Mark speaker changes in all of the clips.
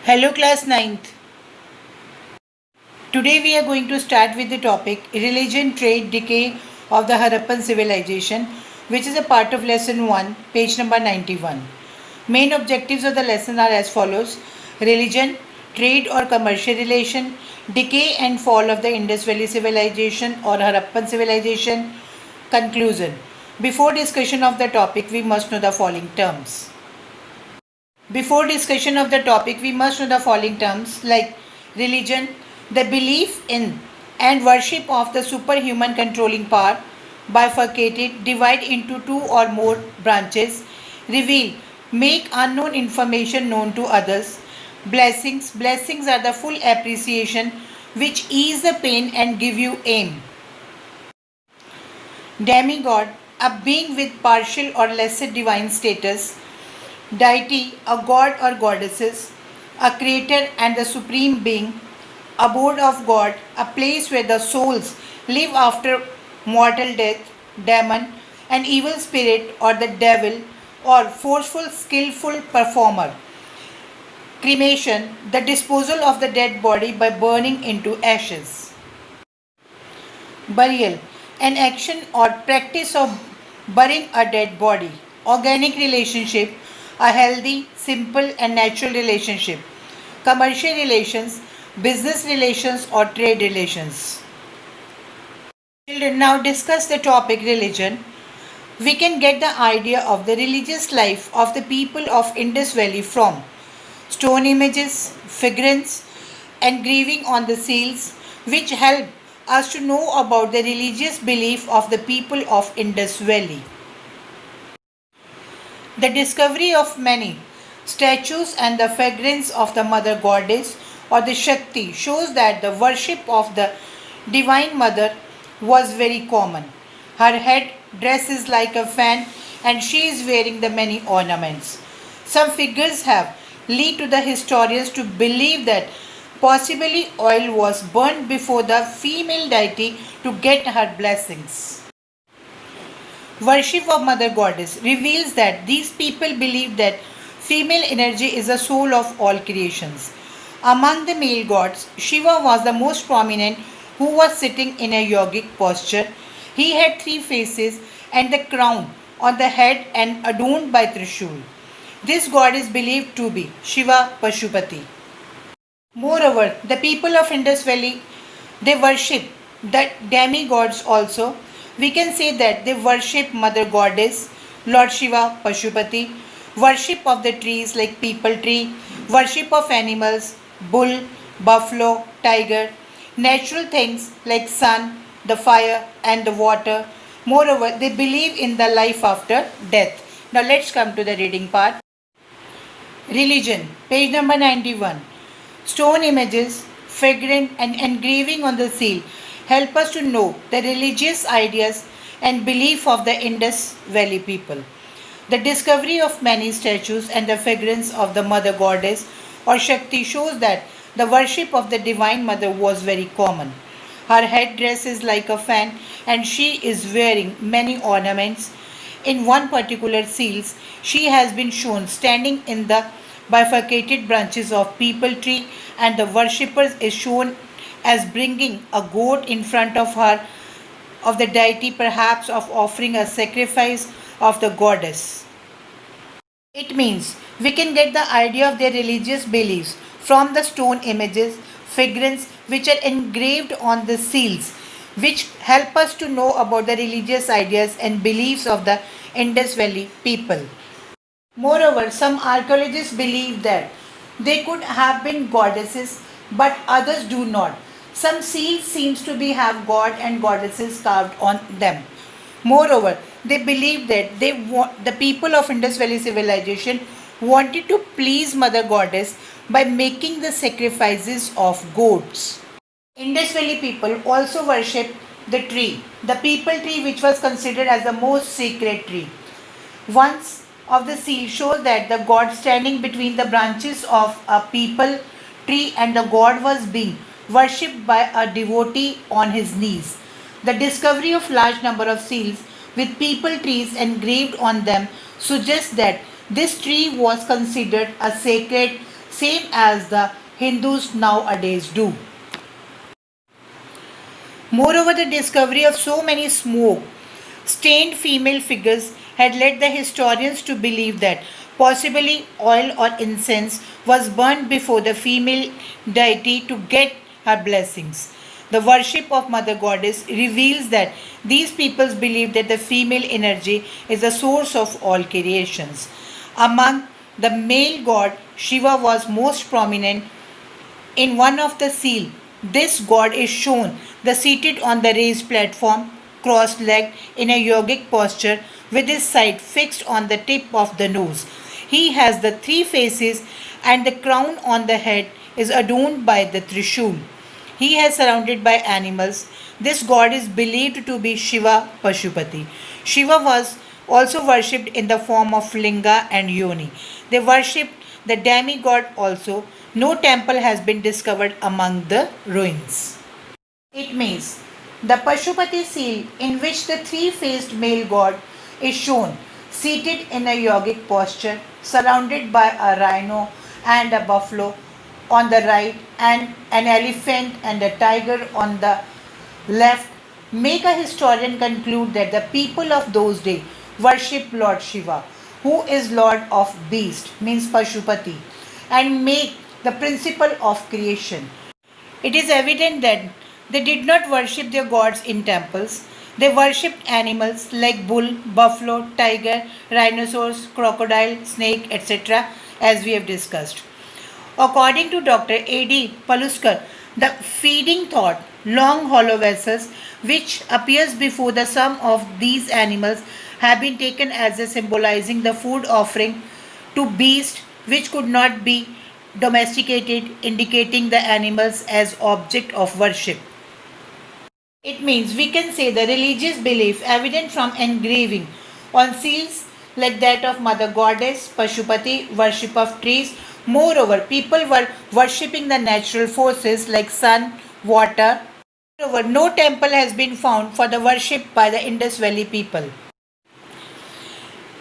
Speaker 1: Hello class ninth. Today we are going to start with the topic Religion, Trade, Decay of the Harappan Civilization, which is a part of lesson 1, page number 91. Main objectives of the lesson are as follows: religion, trade or commercial relation, decay and fall of the Indus Valley Civilization or Harappan Civilization, conclusion. Before discussion of the topic, we must know the following terms. Before discussion of the topic, we must know the following terms like religion, the belief in and worship of the superhuman controlling power, bifurcated, divide into two or more branches, reveal, make unknown information known to others, blessings, blessings are the full appreciation which ease the pain and give you aim. Demigod, a being with partial or lesser divine status, deity, a god or goddesses, a creator and the supreme being, abode of God, a place where the souls live after mortal death, demon, an evil spirit or the devil, or forceful, skillful performer. Cremation, the disposal of the dead body by burning into ashes. Burial, an action or practice of burying a dead body. Organic relationship, a healthy, simple, and natural relationship. Commercial relations, business relations, or trade relations. Children, now discuss the topic religion. We can get the idea of the religious life of the people of Indus Valley from stone images, figurines, engraving on the seals, which help us to know about the religious belief of the people of Indus Valley. The discovery of many statues and the figurines of the Mother Goddess or the Shakti shows that the worship of the Divine Mother was very common. Her head dress is like a fan and she is wearing the many ornaments. Some figures have lead to the historians to believe that possibly oil was burnt before the female deity to get her blessings. Worship of Mother Goddess reveals that these people believe that female energy is the soul of all creations. Among the male gods, Shiva was the most prominent, who was sitting in a yogic posture. He had three faces and the crown on the head and adorned by Trishul. This god is believed to be Shiva Pashupati. Moreover, the people of Indus Valley, they worship the demigods also. We can say that they worship Mother Goddess, Lord Shiva, Pashupati, worship of the trees like peepal tree, worship of animals, bull, buffalo, tiger, natural things like sun, the fire and the water. Moreover, they believe in the life after death. Now let's come to the reading part. Religion, page number 91. Stone images, figurine and engraving on the seal help us to know the religious ideas and belief of the Indus Valley people. The discovery of many statues and the figurines of the Mother Goddess or Shakti shows that the worship of the Divine Mother was very common. Her headdress is like a fan and she is wearing many ornaments. In one particular seals, she has been shown standing in the bifurcated branches of peepal tree and the worshippers is shown as bringing a goat in front of her of the deity, perhaps of offering a sacrifice of the goddess. It means we can get the idea of their religious beliefs from the stone images, figurines which are engraved on the seals, which help us to know about the religious ideas and beliefs of the Indus Valley people. Moreover, some archaeologists believe that they could have been goddesses, but others do not. Some seals seems to be have god and goddesses carved on them. Moreover, they believe that the people of Indus Valley civilization wanted to please Mother Goddess by making the sacrifices of goats. Indus Valley people also worship the tree, the peepal tree, which was considered as the most sacred tree. Once of the seal shows that the god standing between the branches of a peepal tree and the god was being worshipped by a devotee on his knees. The discovery of large number of seals with peepal trees engraved on them suggests that this tree was considered a sacred same as the Hindus nowadays do. Moreover, the discovery of so many smoke stained female figures had led the historians to believe that possibly oil or incense was burned before the female deity to get her blessings. The worship of Mother Goddess reveals that these peoples believe that the female energy is the source of all creations. Among the male god, Shiva was most prominent in one of the seal. This god is shown the seated on the raised platform, cross-legged in a yogic posture with his side fixed on the tip of the nose. He has the three faces and the crown on the head is adorned by the Trishul. He is surrounded by animals. This god is believed to be Shiva Pashupati. Shiva was also worshipped in the form of Linga and Yoni. They worshipped the demigod also. No temple has been discovered among the ruins. It means the Pashupati seal, in which the three faced male god is shown seated in a yogic posture, surrounded by a rhino and a buffalo on the right, and an elephant and a tiger on the left, make a historian conclude that the people of those days worship Lord Shiva, who is Lord of beast, means Pashupati, and make the principle of creation. It is evident that they did not worship their gods in temples. They worshipped animals like bull, buffalo, tiger, rhinoceros, crocodile, snake, etc., as we have discussed. According to Dr. A.D. Paluskar, the feeding thought, long hollow vessels, which appears before the sum of these animals, have been taken as a symbolizing the food offering to beasts which could not be domesticated, indicating the animals as object of worship. It means we can say the religious belief evident from engraving on seals like that of Mother Goddess, Pashupati, worship of trees. Moreover, people were worshipping the natural forces like sun, water. Moreover, no temple has been found for the worship by the Indus Valley people.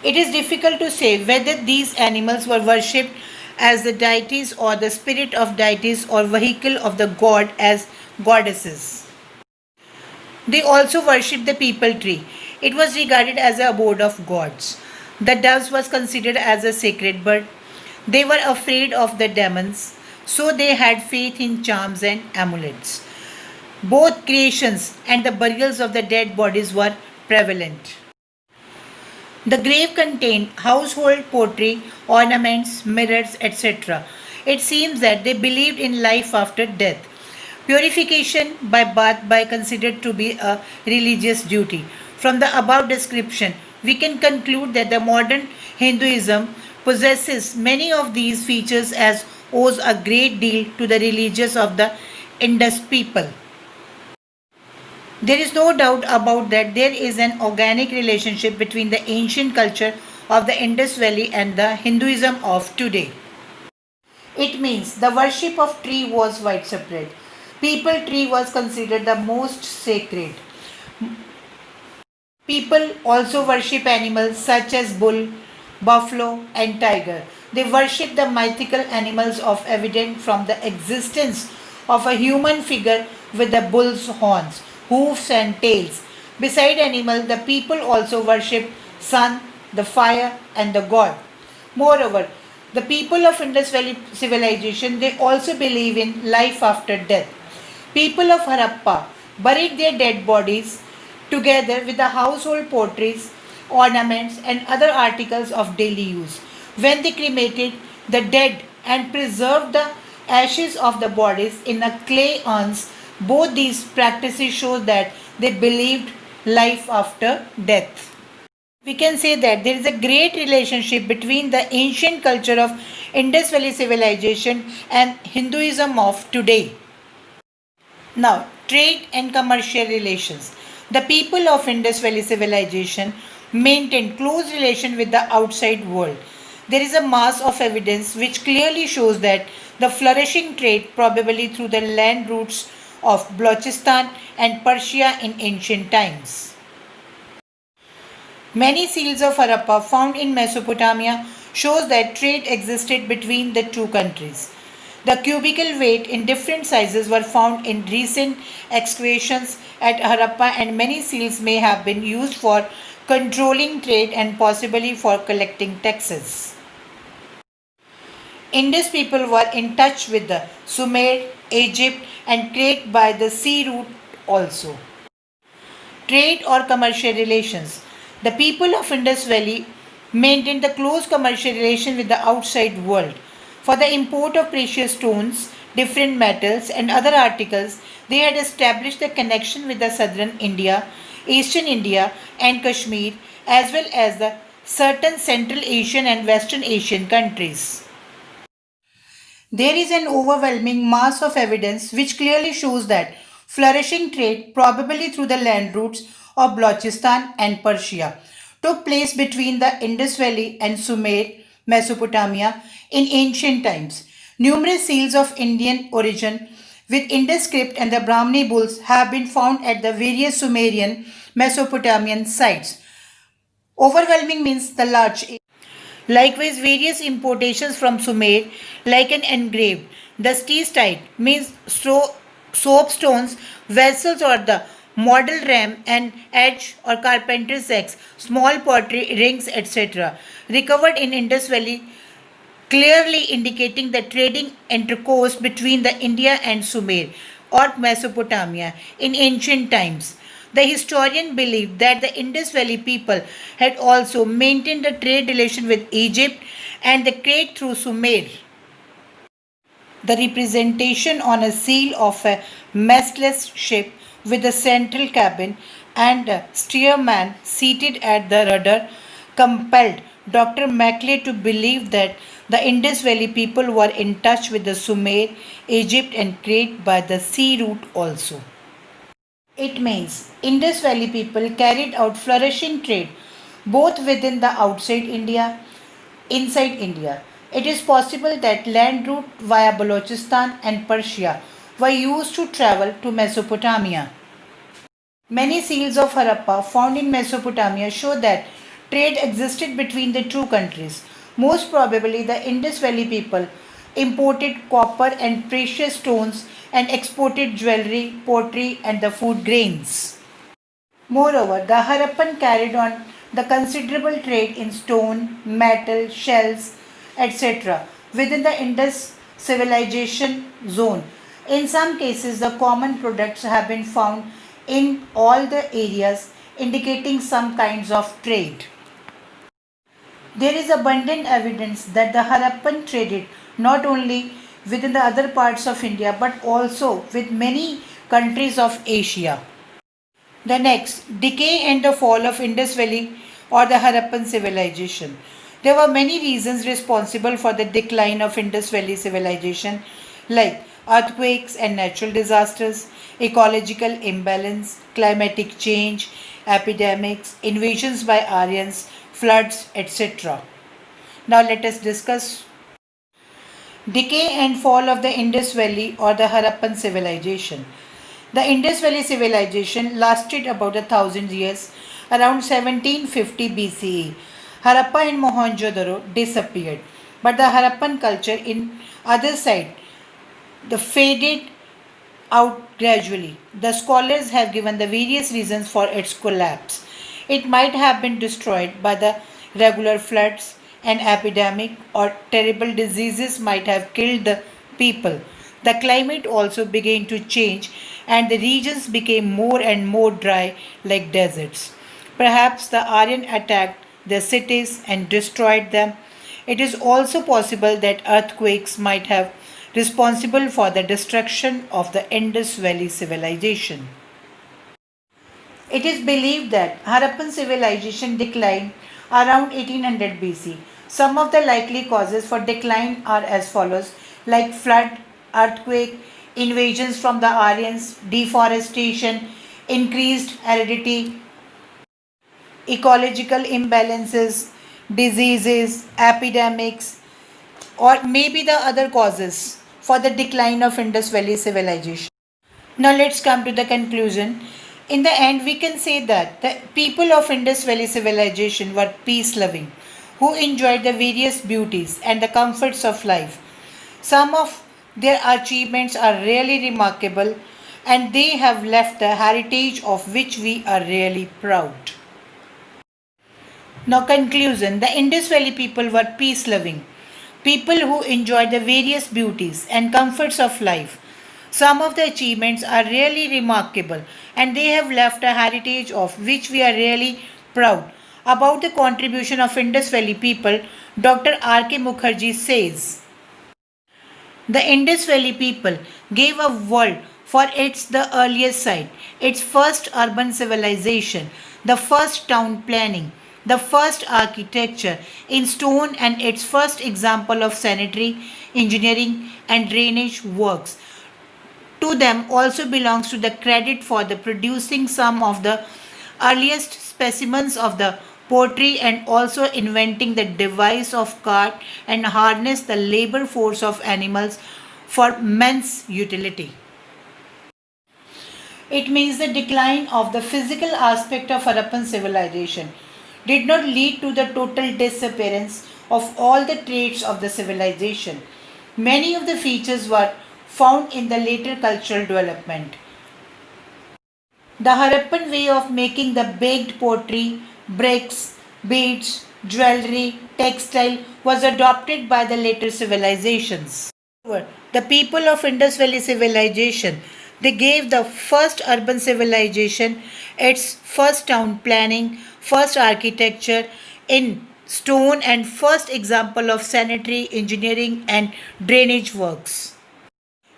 Speaker 1: It is difficult to say whether these animals were worshipped as the deities or the spirit of deities or vehicle of the god as goddesses. They also worshipped the peepal tree. It was regarded as the abode of gods. The doves was considered as a sacred bird. They were afraid of the demons, so they had faith in charms and amulets. Both creations and the burials of the dead bodies were prevalent. The grave contained household pottery, ornaments, mirrors, etc. It seems that they believed in life after death. Purification by bath by considered to be a religious duty. From the above description, we can conclude that the modern Hinduism possesses many of these features as owes a great deal to the religions of the Indus people. There is no doubt about that there is an organic relationship between the ancient culture of the Indus Valley and the Hinduism of today. It means the worship of tree was widespread. People tree was considered the most sacred. People also worship animals such as bull, buffalo, and tiger. They worship the mythical animals of evident from the existence of a human figure with the bull's horns, hoofs, and tails. Beside animal, the people also worship sun, the fire, and the god. Moreover, the people of Indus Valley civilization they also believe in life after death. People of Harappa buried their dead bodies together with the household potteries, ornaments, and other articles of daily use. When they cremated the dead and preserved the ashes of the bodies in a clay urns, both these practices show that they believed life after death. We can say that there is a great relationship between the ancient culture of Indus Valley civilization and Hinduism of today. Now, trade and commercial relations. The people of Indus Valley civilization maintained close relation with the outside world. There is a mass of evidence which clearly shows that the flourishing trade probably through the land routes of Balochistan and Persia in ancient times. Many seals of Harappa found in Mesopotamia shows that trade existed between the two countries. The cubical weight in different sizes were found in recent excavations at Harappa, and many seals may have been used for controlling trade and possibly for collecting taxes. Indus people were in touch with the Sumer, Egypt, and trade by the sea route also. Trade or commercial relations. The people of Indus Valley maintained the close commercial relation with the outside world. For the import of precious stones, different metals, and other articles, they had established a connection with the southern India, eastern India, and Kashmir, as well as the certain Central Asian and Western Asian countries. There is an overwhelming mass of evidence which clearly shows that flourishing trade, probably through the land routes of Balochistan and Persia, took place between the Indus Valley and Sumer, Mesopotamia, in ancient times. Numerous seals of Indian origin with Indus script and the Brahmani bulls have been found at the various Sumerian Mesopotamian sites. Overwhelming means the large. Likewise, various importations from Sumer, like an engraved, the steatite means soapstones, vessels or the model ram and edge or carpenter's axe, small pottery, rings, etc., recovered in Indus Valley, clearly indicating the trading intercourse between the India and Sumer or Mesopotamia in ancient times. The historian believed that the Indus Valley people had also maintained a trade relation with Egypt and the trade through Sumer. The representation on a seal of a mastless ship with a central cabin and a steersman seated at the rudder compelled Dr. Maclay to believe that the Indus Valley people were in touch with the Sumer, Egypt, and trade by the sea route also. It means Indus Valley people carried out flourishing trade both within the outside India, inside India. It is possible that land route via Balochistan and Persia were used to travel to Mesopotamia. Many seals of Harappa found in Mesopotamia show that trade existed between the two countries. Most probably, the Indus Valley people imported copper and precious stones and exported jewelry, pottery, and the food grains. Moreover, the Harappan carried on the considerable trade in stone, metal, shells, etc. within the Indus civilization zone. In some cases, the common products have been found in all the areas, indicating some kinds of trade. There is abundant evidence that the Harappan traded not only within the other parts of India but also with many countries of Asia. The next, decay and the fall of Indus Valley or the Harappan civilization. There were many reasons responsible for the decline of Indus Valley civilization, like earthquakes and natural disasters, ecological imbalance, climatic change, epidemics, invasions by Aryans, floods, etc. Now let us discuss decay and fall of the Indus Valley or the Harappan civilization. The Indus Valley civilization lasted about 1,000 years, around 1750 BCE. Harappa and Mohenjo-daro disappeared, but the Harappan culture in other side the faded out gradually. The scholars have given the various reasons for its collapse. It might have been destroyed by the regular floods, an epidemic, or terrible diseases might have killed the people. The climate also began to change, and the regions became more and more dry like deserts. Perhaps the Aryan attacked the cities and destroyed them. It is also possible that earthquakes might have responsible for the destruction of the Indus Valley civilization. It is believed that Harappan civilization declined around 1800 BC. Some of the likely causes for decline are as follows, like flood, earthquake, invasions from the Aryans, deforestation, increased aridity, ecological imbalances, diseases, epidemics, or maybe the other causes for the decline of Indus Valley civilization. Now let's come to the conclusion. In the end, we can say that the people of Indus Valley civilization were peace loving, who enjoyed the various beauties and the comforts of life. Some of their achievements are really remarkable and they have left a heritage of which we are really proud. Now, conclusion. The Indus Valley people were peace loving, people who enjoyed the various beauties and comforts of life. Some of the achievements are really remarkable and they have left a heritage of which we are really proud. About the contribution of Indus Valley people, Dr. R. K. Mukherjee says, the Indus Valley people gave a world for its the earliest site, its first urban civilization, the first town planning, the first architecture in stone, and its first example of sanitary engineering and drainage works. To them also belongs to the credit for the producing some of the earliest specimens of the pottery and also inventing the device of cart and harness the labor force of animals for men's utility. It means the decline of the physical aspect of Harappan civilization did not lead to the total disappearance of all the traits of the civilization. Many of the features were found in the later cultural development. The Harappan way of making the baked pottery, bricks, beads, jewelry, textile was adopted by the later civilizations. The people of Indus Valley civilization, they gave the first urban civilization its first town planning, first architecture in stone, and first example of sanitary engineering and drainage works.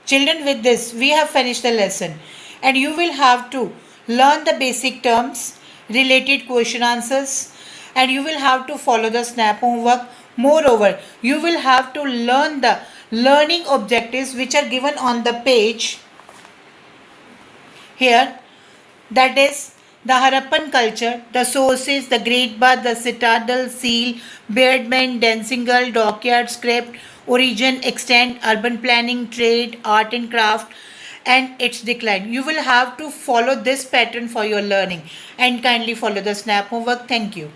Speaker 1: Children, with this, we have finished the lesson, and you will have to learn the basic terms, related question answers, and you will have to follow the SNAP homework. Moreover, you will have to learn the learning objectives which are given on the page here, that is the Harappan culture, the sources, the Great Bath, the citadel, seal, beardmen, dancing girl, dockyard script, origin, extent, urban planning, trade, art and craft, and its decline. You will have to follow this pattern for your learning and kindly follow the SNAP homework. Thank you.